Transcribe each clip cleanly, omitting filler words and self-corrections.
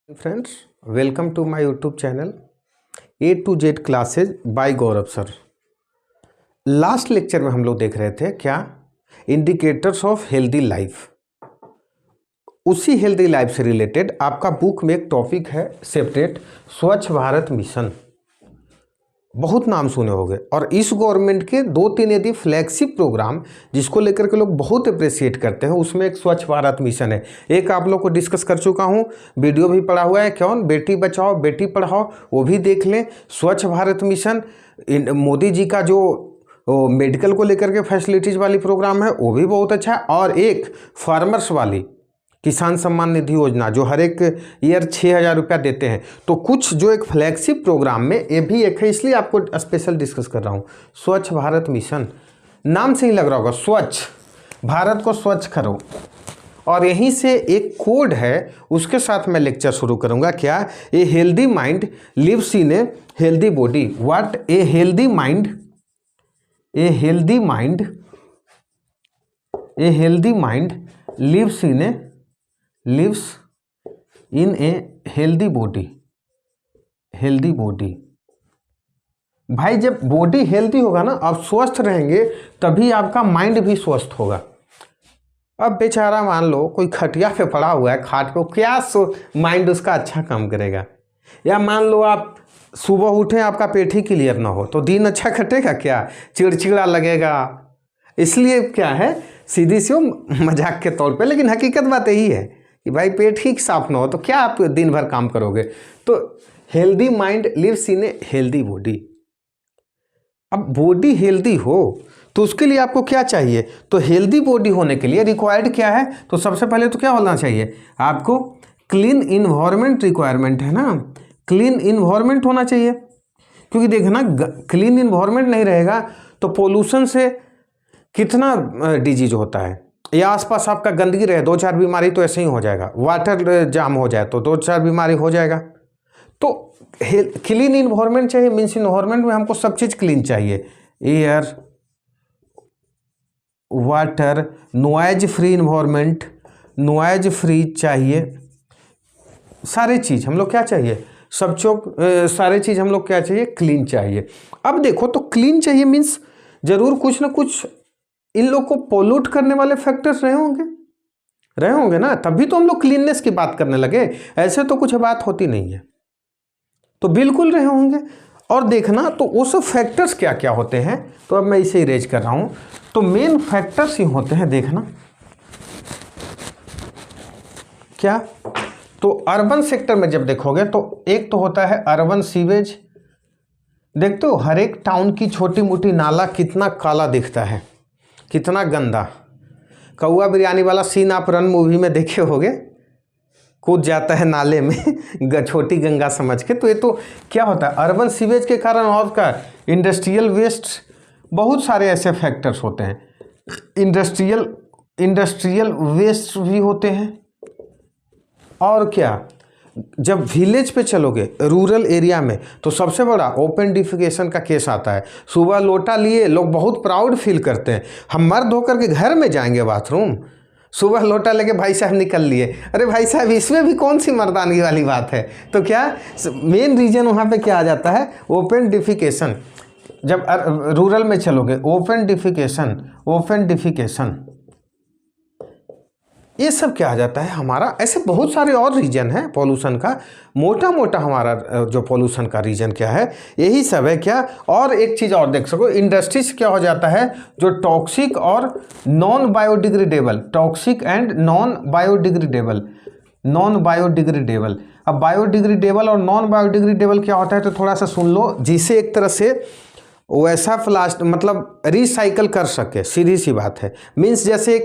Friends, welcome to my YouTube channel A to Z classes by Gaurav sir. Last lecture में हम लोग देख रहे थे क्या इंडिकेटर्स ऑफ हेल्दी लाइफ। उसी हेल्दी लाइफ से रिलेटेड आपका बुक में एक टॉपिक है सेपरेट, स्वच्छ भारत मिशन। बहुत नाम सुने होंगे और इस गवर्नमेंट के 2-3 यदि फ्लैगशिप प्रोग्राम जिसको लेकर के लोग बहुत अप्रिशिएट करते हैं उसमें एक स्वच्छ भारत मिशन है। एक आप लोग को डिस्कस कर चुका हूं, वीडियो भी पड़ा हुआ है, कौन बेटी बचाओ बेटी पढ़ाओ, वो भी देख लें। स्वच्छ भारत मिशन मोदी जी का जो मेडिकल को लेकर के फैसिलिटीज वाली प्रोग्राम है वो भी बहुत अच्छा है। और एक फार्मर्स वाली किसान सम्मान निधि योजना जो हर एक ईयर 6,000 रुपया देते हैं। तो कुछ जो एक फ्लैगशिप प्रोग्राम में ये भी एक है, इसलिए आपको स्पेशल डिस्कस कर रहा हूँ। स्वच्छ भारत मिशन नाम से ही लग रहा होगा, स्वच्छ भारत को स्वच्छ करो। और यहीं से एक कोड है, उसके साथ मैं लेक्चर शुरू करूँगा। क्या? A healthy mind lives in a healthy body. What? A healthy mind, a healthy mind, a healthy mind lives in a healthy body. Healthy body भाई, जब बॉडी हेल्दी होगा ना, आप स्वस्थ रहेंगे तभी आपका माइंड भी स्वस्थ होगा। अब बेचारा मान लो कोई खटिया पे पड़ा हुआ है, खाट पे, क्या माइंड उसका अच्छा काम करेगा? या मान लो आप सुबह उठे आपका पेट ही क्लियर ना हो तो दिन अच्छा कटेगा क्या? चिड़चिड़ा लगेगा। इसलिए क्या है, सीधी सी मजाक के तौर पे, लेकिन हकीकत बात यही है कि भाई पेट ही साफ ना हो तो क्या आप दिन भर काम करोगे? तो healthy mind lives in a healthy body. अब बॉडी हेल्दी हो तो उसके लिए आपको क्या चाहिए? तो हेल्दी बॉडी होने के लिए रिक्वायर्ड क्या है? तो सबसे पहले तो क्या होना चाहिए आपको? क्लीन इन्वायरमेंट रिक्वायरमेंट है ना, क्लीन इन्वायरमेंट होना चाहिए। क्योंकि देखना, क्लीन इन्वायरमेंट नहीं रहेगा तो पोल्यूशन से कितना डिजीज होता है, या आसपास आपका गंदगी रहे 2-4 बीमारी तो ऐसे ही हो जाएगा। वाटर जाम हो जाए तो 2-4 बीमारी हो जाएगा। तो क्लीन इन्वायरमेंट चाहिए, मीन्स इन्वायरमेंट में हमको सब चीज़ क्लीन चाहिए। Air, water, noise free environment, noise free चाहिए। सारे चीज़ हम लोग क्या चाहिए? सब सारे चीज़ हम लोग क्या चाहिए? क्लीन चाहिए। अब देखो, तो क्लीन चाहिए मीन्स जरूर कुछ ना कुछ इन लोग को पोल्यूट करने वाले फैक्टर्स रहे होंगे ना, तभी तो हम लोग क्लीननेस की बात करने लगे। ऐसे तो कुछ बात होती नहीं है, तो बिल्कुल रहे होंगे। और देखना तो उस फैक्टर्स क्या क्या होते हैं, तो अब मैं इसे इरेज कर रहा हूं। तो मेन फैक्टर्स ही होते हैं, देखना क्या। तो अर्बन सेक्टर में जब देखोगे तो एक तो होता है अर्बन सीवेज। देखते हो हर एक टाउन की छोटी मोटी नाला कितना काला दिखता है, कितना गंदा। कौआ बिरयानी वाला सीन आप रन मूवी में देखे होंगे, कूद जाता है नाले में छोटी गंगा समझ के। तो ये तो क्या होता है अर्बन सीवेज के कारण, और का इंडस्ट्रियल वेस्ट, बहुत सारे ऐसे फैक्टर्स होते हैं। इंडस्ट्रियल वेस्ट भी होते हैं। और क्या, जब विलेज पे चलोगे रूरल एरिया में तो सबसे बड़ा ओपन डिफिकेशन का केस आता है। सुबह लोटा लिए लोग बहुत प्राउड फील करते हैं, हम मर्द होकर के घर में जाएंगे बाथरूम, सुबह लोटा लेके भाई साहब निकल लिए। अरे भाई साहब, इसमें भी कौन सी मर्दानगी वाली बात है? तो क्या मेन रीजन वहाँ पे क्या आ जाता है? Open defecation. जब रूरल में चलोगे ओपन डिफिकेशन, ये सब क्या आ जाता है हमारा। ऐसे बहुत सारे और रीजन है पॉल्यूशन का। मोटा मोटा हमारा जो पॉल्यूशन का रीजन क्या है, यही सब है क्या। और एक चीज़ और देख सको, इंडस्ट्री से क्या हो जाता है, जो टॉक्सिक और non biodegradable, toxic and non biodegradable. अब बायोडिग्रेडेबल और नॉन बायोडिग्रेडेबल क्या होता है, तो थोड़ा सा सुन लो। जिसे एक तरह से वैसा प्लास्टिक मतलब रिसाइकल कर सके, सीधी सी बात है। मीन्स जैसे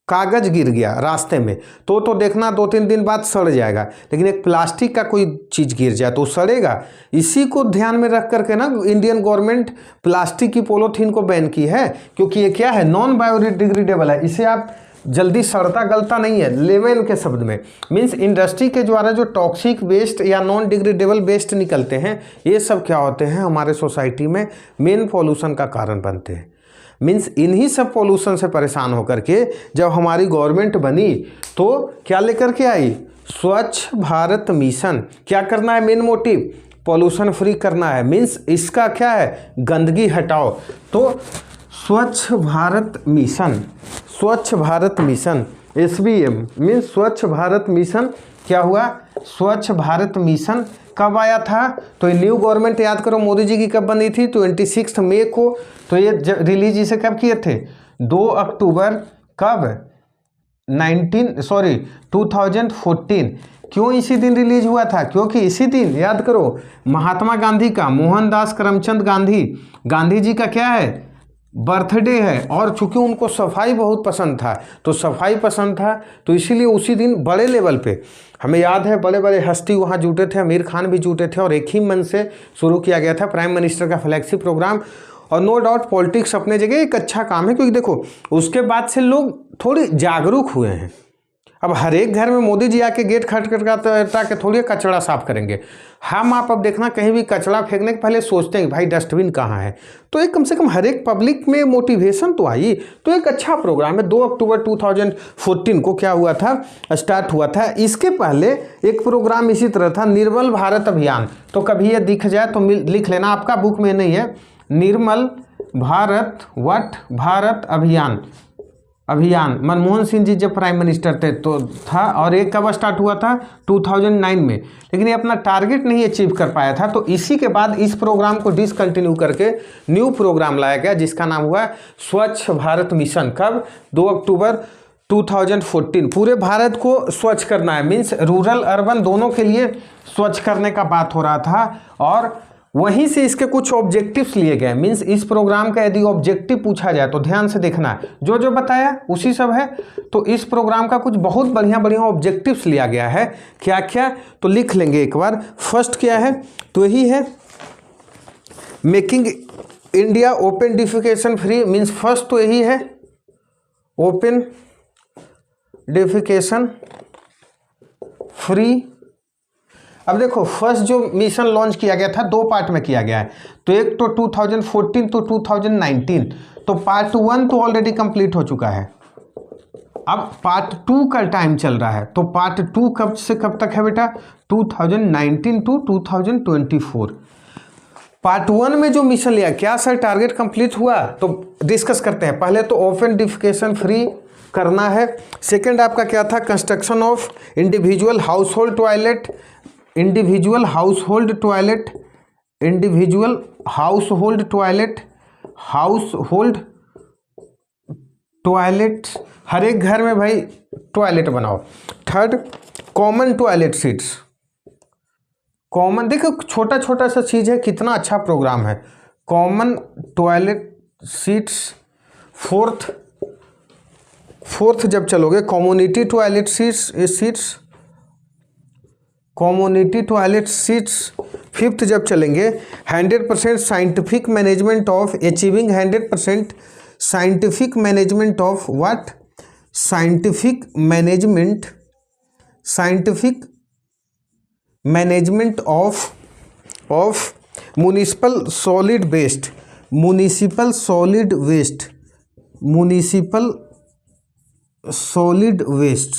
कागज गिर गया रास्ते में तो देखना 2-3 दिन बाद सड़ जाएगा, लेकिन एक प्लास्टिक का कोई चीज़ गिर जाए तो सड़ेगा। इसी को ध्यान में रख करके ना इंडियन गवर्नमेंट प्लास्टिक की पॉलीथीन को बैन की है, क्योंकि ये क्या है, नॉन बायोडिग्रेडेबल है। इसे आप जल्दी सड़ता गलता नहीं है। लेमन के शब्द में मीन्स इंडस्ट्री के द्वारा जो टॉक्सिक वेस्ट या नॉन डिग्रेडेबल वेस्ट निकलते हैं, ये सब क्या होते हैं हमारे सोसाइटी में मेन पॉल्यूशन का कारण बनते हैं। मीन्स इन्हीं सब पॉल्यूशन से परेशान होकर के जब हमारी गवर्नमेंट बनी तो क्या लेकर के आई? स्वच्छ भारत मिशन क्या करना है, मेन मोटिव पॉल्यूशन फ्री करना है, मीन्स इसका क्या है, गंदगी हटाओ। तो स्वच्छ भारत मिशन, स्वच्छ भारत मिशन SVM मीन्स स्वच्छ भारत मिशन क्या हुआ, स्वच्छ भारत मिशन कब आया था, तो ये न्यू गवर्नमेंट याद करो मोदी जी की कब बनी थी, 26 मई को। तो ये रिलीज इसे कब किए थे, 2 अक्टूबर कब 2014। क्यों इसी दिन रिलीज हुआ था, क्योंकि इसी दिन याद करो महात्मा गांधी का, मोहनदास करमचंद गांधी जी का क्या है, बर्थडे है। और चूंकि उनको सफाई बहुत पसंद था, तो सफाई पसंद था तो इसीलिए उसी दिन बड़े लेवल पे, हमें याद है बड़े बड़े हस्ती वहाँ जुटे थे, आमिर खान भी जुटे थे, और एक ही मन से शुरू किया गया था प्राइम मिनिस्टर का फ्लैगशिप प्रोग्राम। और नो डाउट पॉलिटिक्स अपने जगह एक अच्छा काम है, क्योंकि देखो उसके बाद से लोग थोड़ी जागरूक हुए हैं। अब हर एक घर में मोदी जी आके गेट खटखटा के थोड़ी कचरा साफ करेंगे। हम आप अब देखना कहीं भी कचरा फेंकने के पहले सोचते हैं भाई डस्टबिन कहाँ है, तो एक कम से कम हर एक पब्लिक में मोटिवेशन तो आई। तो एक अच्छा प्रोग्राम है। 2 अक्टूबर 2014 को क्या हुआ था, स्टार्ट हुआ था। इसके पहले एक प्रोग्राम इसी तरह था, निर्मल भारत अभियान। तो कभी ये दिख जाए तो लिख लेना, आपका बुक में नहीं है, निर्मल भारत अभियान मनमोहन सिंह जी जब प्राइम मिनिस्टर थे तो था। और एक कब स्टार्ट हुआ था, 2009 में, लेकिन ये अपना टारगेट नहीं अचीव कर पाया था। तो इसी के बाद इस प्रोग्राम को डिसकंटिन्यू करके न्यू प्रोग्राम लाया गया जिसका नाम हुआ स्वच्छ भारत मिशन। कब, 2 अक्टूबर 2014। पूरे भारत को स्वच्छ करना है, मीन्स रूरल अर्बन दोनों के लिए स्वच्छ करने का बात हो रहा था। और वहीं से इसके कुछ ऑब्जेक्टिव्स लिए गए, मीन्स इस प्रोग्राम का यदि ऑब्जेक्टिव पूछा जाए तो ध्यान से देखना है, जो जो बताया उसी सब है। तो इस प्रोग्राम का कुछ बहुत बढ़िया बढ़िया ऑब्जेक्टिव्स लिया गया है। क्या क्या, तो लिख लेंगे एक बार। फर्स्ट क्या है, तो यही है making India open defecation free, means first तो यही है ओपन डिफिकेशन फ्री। अब देखो फर्स्ट जो मिशन लॉन्च किया गया था 2 पार्ट में किया गया है, तो एक तो 2014 तो 2019। तो पार्ट 1 तो ऑलरेडी कंप्लीट हो चुका है, अब पार्ट 2 का टाइम चल रहा है। तो पार्ट 2 कब से कब तक है बेटा, 2019 टू 2024। पार्ट 1 में जो मिशन लिया, क्या सर टारगेट कंप्लीट हुआ, तो डिस्कस करते हैं। पहले तो ओपन डिफिकेशन फ्री करना है। सेकेंड आपका क्या था, construction of individual household toilet हर एक घर में भाई टॉयलेट बनाओ। Third common toilet seats, common, देखो छोटा छोटा सा चीज़ है, कितना अच्छा प्रोग्राम है, कॉमन टॉयलेट सीट्स। फोर्थ जब चलोगे कम्युनिटी टॉयलेट सीट्स। फिफ्थ जब चलेंगे 100% scientific management of achieving 100% scientific management of what, scientific management of municipal solid waste.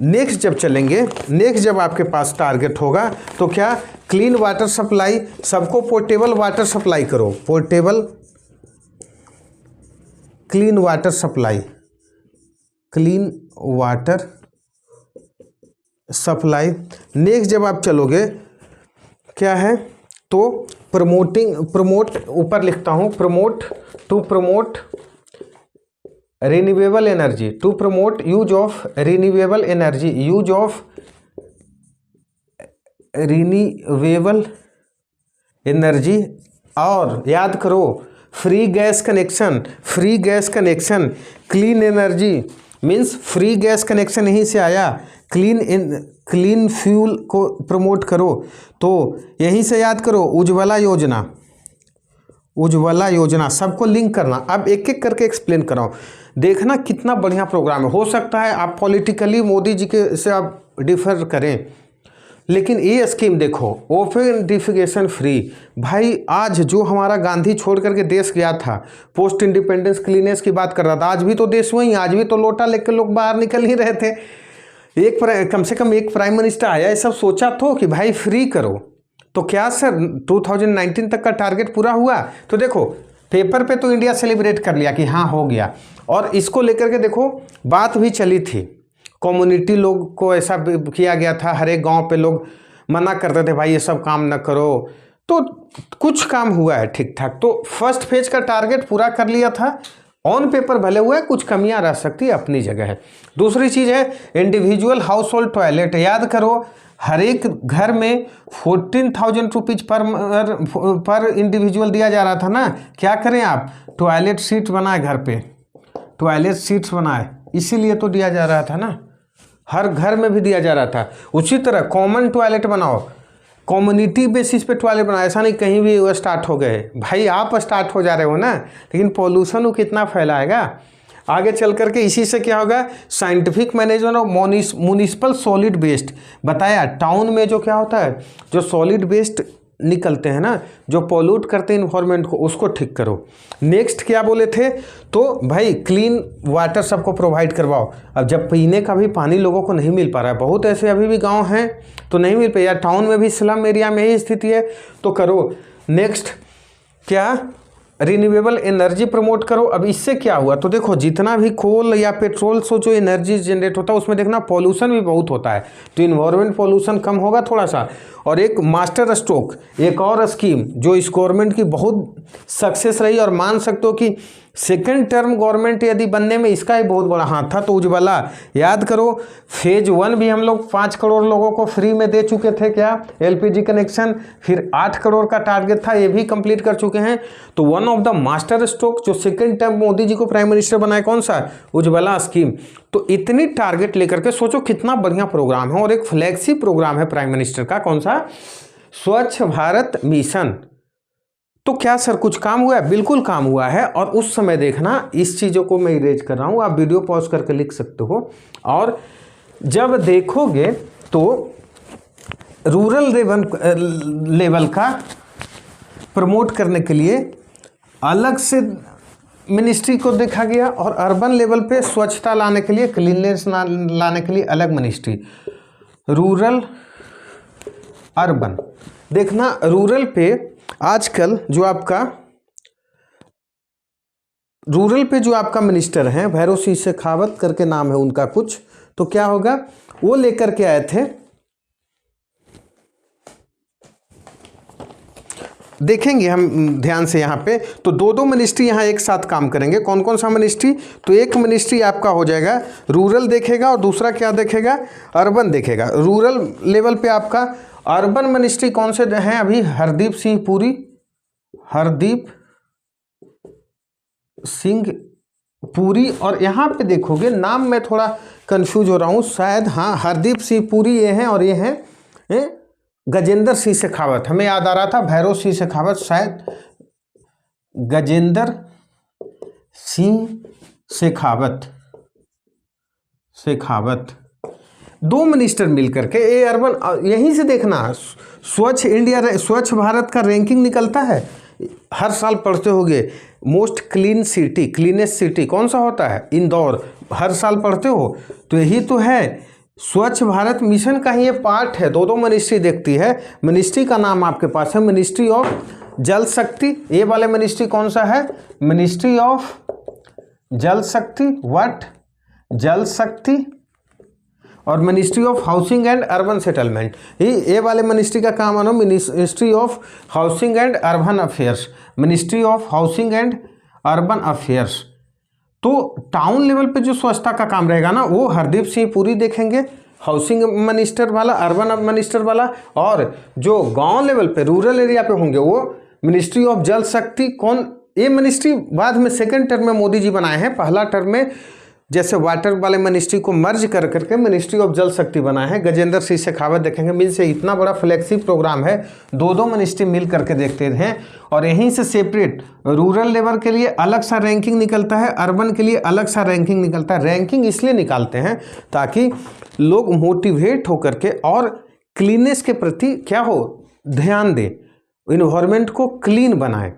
Next जब चलेंगे, नेक्स्ट जब आपके पास टारगेट होगा तो क्या, क्लीन वाटर सप्लाई, सबको पोर्टेबल वाटर सप्लाई करो, क्लीन वाटर सप्लाई। नेक्स्ट जब आप चलोगे क्या है, तो प्रमोट ऊपर लिखता हूँ, promote renewable energy, to promote use of renewable energy. और याद करो free gas connection, clean energy means free gas connection यहीं से आया, क्लीन फ्यूल को प्रमोट करो, तो यहीं से याद करो उज्ज्वला योजना, सबको लिंक करना। अब एक एक करके एक्सप्लेन कर रहा हूँ, देखना कितना बढ़िया प्रोग्राम है। हो सकता है आप पॉलिटिकली मोदी जी के से आप डिफर करें, लेकिन ये स्कीम देखो ओपन डिफिकेशन फ्री। भाई आज जो हमारा गांधी छोड़ करके देश गया था, पोस्ट इंडिपेंडेंस क्लीनेस की बात कर रहा था, आज भी तो देश वहीं, आज भी तो लोटा लेकर लोग बाहर निकल ही रहे थे। कम से कम एक प्राइम मिनिस्टर आया, ये सब सोचा तो कि भाई फ्री करो। तो क्या सर 2019 तक का टारगेट पूरा हुआ? तो देखो पेपर पे तो इंडिया सेलिब्रेट कर लिया कि हाँ हो गया, और इसको लेकर के देखो बात भी चली थी, कम्युनिटी लोग को ऐसा किया गया था, हर एक गांव पे लोग मना करते थे भाई ये सब काम न करो, तो कुछ काम हुआ है ठीक ठाक। तो फर्स्ट फेज का टारगेट पूरा कर लिया था, ऑन पेपर भले हुआ है, कुछ कमियां रह सकती है, अपनी जगह है। दूसरी चीज़ है इंडिविजुअल हाउस होल्ड टॉयलेट। याद करो हर एक घर में 14,000 रुपीज पर इंडिविजुअल दिया जा रहा था ना। क्या करें आप, टॉयलेट सीट बनाए, घर पे टॉयलेट सीट्स बनाए, इसीलिए तो दिया जा रहा था ना, हर घर में भी दिया जा रहा था। उसी तरह कॉमन टॉयलेट बनाओ, कम्युनिटी बेसिस पे टॉयलेट बनाओ, ऐसा नहीं कहीं भी वो स्टार्ट हो गए। भाई आप स्टार्ट हो जा रहे हो ना, लेकिन पॉल्यूशन वो कितना फैलाएगा आगे चल करके। इसी से क्या होगा, scientific management of municipal solid waste बताया। टाउन में जो क्या होता है, जो सॉलिड वेस्ट निकलते हैं ना, जो पॉल्यूट करते हैं इन्वायरमेंट को, उसको ठीक करो। नेक्स्ट क्या बोले थे, तो भाई क्लीन वाटर सबको प्रोवाइड करवाओ। अब जब पीने का भी पानी लोगों को नहीं मिल पा रहा है, बहुत ऐसे अभी भी गांव हैं तो नहीं मिल पाया, टाउन में भी स्लम एरिया में ही स्थिति है, तो करो। नेक्स्ट क्या, रिन्यूएबल एनर्जी प्रमोट करो। अब इससे क्या हुआ, तो देखो जितना भी कोल या पेट्रोल से जो एनर्जी जनरेट होता है उसमें देखना पॉल्यूशन भी बहुत होता है, तो इन्वायरमेंट पॉल्यूशन कम होगा थोड़ा सा। और एक मास्टर स्ट्रोक, एक और स्कीम जो इस गवर्नमेंट की बहुत सक्सेस रही, और मान सकते हो कि सेकेंड टर्म गवर्नमेंट यदि बनने में इसका ही बहुत बड़ा हाथ था, तो उज्ज्वला। याद करो फेज 1 भी हम लोग 5 करोड़ लोगों को फ्री में दे चुके थे, क्या एलपीजी कनेक्शन, फिर 8 करोड़ का टारगेट था, ये भी कंप्लीट कर चुके हैं। तो one of the master stroke जो सेकेंड टर्म मोदी जी को प्राइम मिनिस्टर बनाए, कौन सा, उज्ज्वला स्कीम। तो इतनी टारगेट लेकर के सोचो कितना बढ़िया प्रोग्राम है, और एक फ्लैगशिप प्रोग्राम है प्राइम मिनिस्टर का, कौन सा, स्वच्छ भारत मिशन। तो क्या सर कुछ काम हुआ है? बिल्कुल काम हुआ है। और उस समय देखना, इस चीज़ों को मैं इरेज कर रहा हूँ, आप वीडियो पॉज करके लिख सकते हो। और जब देखोगे तो रूरल लेवल का प्रमोट करने के लिए अलग से मिनिस्ट्री को देखा गया, और अर्बन लेवल पे स्वच्छता लाने के लिए, क्लीननेस लाने के लिए अलग मिनिस्ट्री। रूरल अर्बन देखना, रूरल पे आजकल जो आपका रूरल पे जो आपका मिनिस्टर हैं, भैरव सिंह शेखावत करके नाम है उनका कुछ, तो क्या होगा, वो लेकर के आए थे। देखेंगे हम ध्यान से यहाँ पे, तो दो मिनिस्ट्री यहाँ एक साथ काम करेंगे। कौन कौन सा मिनिस्ट्री, तो एक मिनिस्ट्री आपका हो जाएगा रूरल देखेगा, और दूसरा क्या देखेगा, अर्बन देखेगा। रूरल लेवल पे आपका अर्बन मिनिस्ट्री कौन से हैं अभी, हरदीप सिंह पुरी, हरदीप सिंह पुरी। और यहाँ पे देखोगे नाम में थोड़ा कंफ्यूज हो रहा हूँ शायद, हाँ हरदीप सिंह पुरी ये हैं, और ये हैं गजेंद्र सिंह शेखावत। हमें याद आ रहा था भैरव सिंह शेखावत, शायद गजेंद्र सिंह शेखावत दो मिनिस्टर मिलकर के, ये अर्बन, यहीं से देखना स्वच्छ इंडिया, स्वच्छ भारत का रैंकिंग निकलता है, हर साल पढ़ते होगे। Most clean city, cleanest city कौन सा होता है, इंदौर, हर साल पढ़ते हो। तो यही तो है, स्वच्छ भारत मिशन का ही ये पार्ट है। दो मिनिस्ट्री देखती है। मिनिस्ट्री का नाम आपके पास है मिनिस्ट्री ऑफ जल शक्ति, ये वाले मिनिस्ट्री कौन सा है, मिनिस्ट्री ऑफ जल शक्ति, व्हाट, जल शक्ति, और ministry of housing and urban settlement, ये वाले मिनिस्ट्री का काम है ministry of housing and urban affairs, ministry of housing and urban affairs. तो टाउन लेवल पे जो स्वच्छता का काम रहेगा ना, वो हरदीप सिंह पुरी देखेंगे, हाउसिंग मिनिस्टर वाला, अर्बन मिनिस्टर वाला। और जो गांव लेवल पे, रूरल एरिया पे होंगे, वो मिनिस्ट्री ऑफ जल शक्ति। कौन, ये मिनिस्ट्री बाद में सेकेंड टर्म में मोदी जी बनाए हैं, पहला टर्म में जैसे वाटर वाले मिनिस्ट्री को मर्ज कर करके मिनिस्ट्री ऑफ जल शक्ति बनाए हैं, गजेंद्र सिंह शेखावत देखेंगे। मिल से इतना बड़ा फ्लैगशिप प्रोग्राम है, दो मिनिस्ट्री मिल करके देखते हैं। और यहीं से सेपरेट रूरल लेवल के लिए अलग सा रैंकिंग निकलता है, अर्बन के लिए अलग सा रैंकिंग निकलता है। रैंकिंग इसलिए निकालते हैं ताकि लोग मोटिवेट होकर के और क्लीननेस के प्रति क्या हो, ध्यान दें, इन्वायरमेंट को क्लीन बनाएं।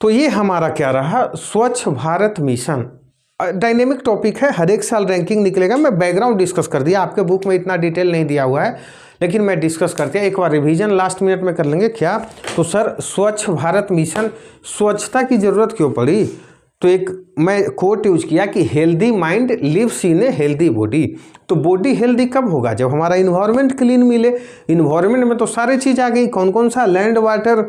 तो ये हमारा क्या रहा, स्वच्छ भारत मिशन। डायनेमिक टॉपिक है, हर एक साल रैंकिंग निकलेगा। मैं बैकग्राउंड डिस्कस कर दिया, आपके बुक में इतना डिटेल नहीं दिया हुआ है, लेकिन मैं डिस्कस करते हैं। एक बार रिवीजन लास्ट मिनट में कर लेंगे। क्या? तो सर स्वच्छ भारत मिशन, स्वच्छता की ज़रूरत क्यों पड़ी? तो एक मैं कोट यूज किया कि healthy mind lives in a healthy body. तो बॉडी हेल्दी कब होगा? जब हमारा इन्वायरमेंट क्लीन मिले। इन्वायरमेंट में तो सारी चीज़ आ गई, कौन कौन सा, लैंड, वाटर,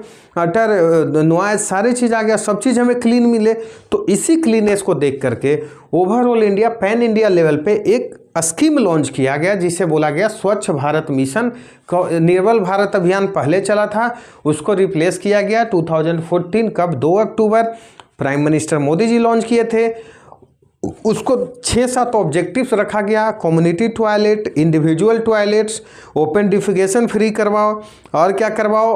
नॉइज, सारी चीज़ आ गया, सब चीज़ हमें क्लीन मिले। तो इसी क्लीननेस को देख करके overall India, pan India level पे एक स्कीम लॉन्च किया गया जिसे बोला गया स्वच्छ भारत मिशन। निर्मल भारत अभियान पहले चला था, उसको रिप्लेस किया गया 2014। कब? 2 अक्टूबर। Prime minister Modi ji launch किए थे। उसको 6-7 ऑब्जेक्टिव्स रखा गया। Community toilet, individual toilets, open defecation free करवाओ, और क्या करवाओ,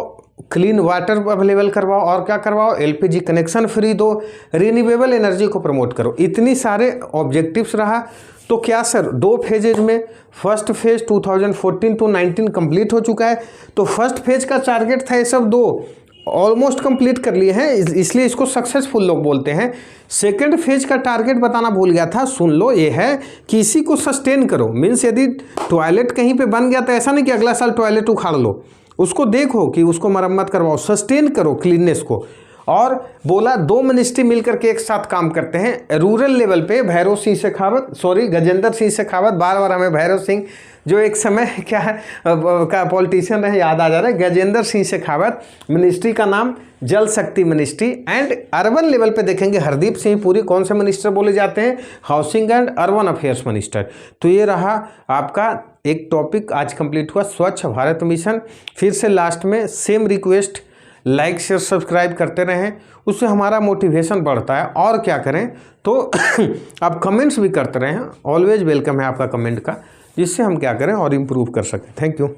क्लीन वाटर अवेलेबल करवाओ, और क्या करवाओ, एलपीजी कनेक्शन फ्री दो, रिन्यूएबल एनर्जी को प्रमोट करो। इतनी सारे ऑब्जेक्टिव्स रहा। तो क्या सर 2 फेजेज में, फर्स्ट फेज 2014 to 19 कंप्लीट हो चुका है। तो फर्स्ट फेज का टारगेट था ये सब 2 ऑलमोस्ट कंप्लीट कर लिए हैं, इसलिए इसको सक्सेसफुल लोग बोलते हैं। सेकंड फेज का टारगेट बताना भूल गया था, सुन लो, ये है कि इसी को सस्टेन करो। मीन्स यदि टॉयलेट कहीं पे बन गया तो ऐसा नहीं कि अगला साल टॉयलेट उखाड़ लो, उसको देखो कि उसको मरम्मत करवाओ, सस्टेन करो क्लीननेस को। और बोला 2 मिनिस्ट्री मिलकर के एक साथ काम करते हैं। रूरल लेवल पे भैरव सिंह शेखावत, गजेंद्र सिंह शेखावत, बार बार हमें भैरव सिंह जो एक समय क्या है का पॉलिटिशियन रहे, याद आ जा रहा है, गजेंद्र सिंह शेखावत। मिनिस्ट्री का नाम जल शक्ति मिनिस्ट्री। एंड अर्बन लेवल पे देखेंगे हरदीप सिंह पुरी, कौन से मिनिस्टर बोले जाते हैं? Housing and urban affairs minister. तो ये रहा आपका एक टॉपिक आज कंप्लीट हुआ, स्वच्छ भारत मिशन। फिर से लास्ट में same request, like share subscribe करते रहें, उससे हमारा मोटिवेशन बढ़ता है। और क्या करें तो आप कमेंट्स भी करते रहें, ऑलवेज वेलकम है आपका कमेंट का, जिससे हम क्या करें और इम्प्रूव कर सकें। Thank you.